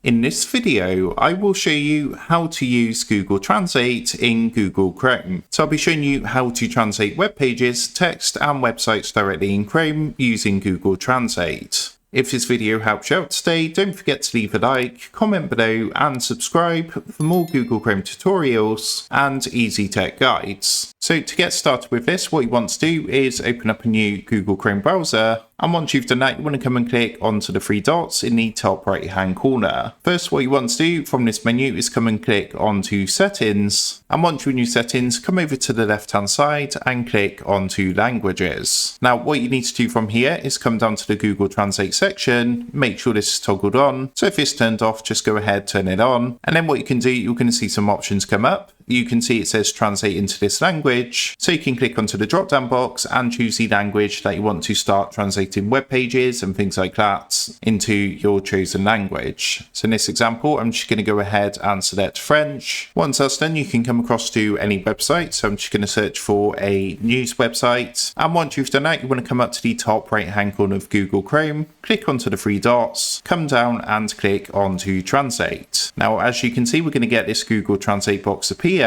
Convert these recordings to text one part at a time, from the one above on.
In this video, I will show you how to use Google Translate in Google Chrome. So I'll be showing you how to translate web pages, text and websites directly in Chrome using Google Translate. If this video helps you out today, don't forget to leave a like, comment below and subscribe for more Google Chrome tutorials and easy tech guides. So to get started with this, what you want to do is open up a new Google Chrome browser, and once you've done that, you want to come and click onto the three dots in the top right hand corner. First, what you want to do from this menu is come and click onto settings, and once you're in your settings, come over to the left hand side and click onto languages. Now what you need to do from here is come down to the Google Translate section, make sure this is toggled on. So if it's turned off, just go ahead, turn it on, and then what you can do, you're going to see some options come up. You can see it says translate into this language. So you can click onto the drop down box and choose the language that you want to start translating web pages and things like that into your chosen language. So in this example, I'm just going to go ahead and select French. Once that's done, you can come across to any website. So I'm just going to search for a news website. And once you've done that, you want to come up to the top right hand corner of Google Chrome, click onto the three dots, come down and click onto translate. Now, as you can see, we're going to get this Google Translate box appear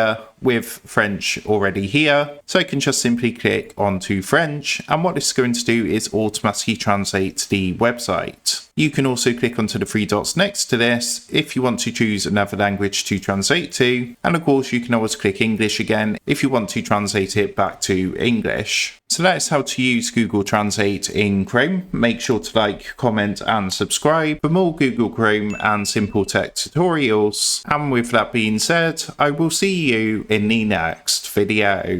with French already here. So I can just simply click onto French, and what this is going to do is automatically translate the website. You can also click onto the three dots next to this if you want to choose another language to translate to, and of course you can always click English again if you want to translate it back to English. So that's how to use Google Translate in Chrome. Make sure to like, comment and subscribe for more Google Chrome and simple tech tutorials. And with that being said, I will see you in the next video.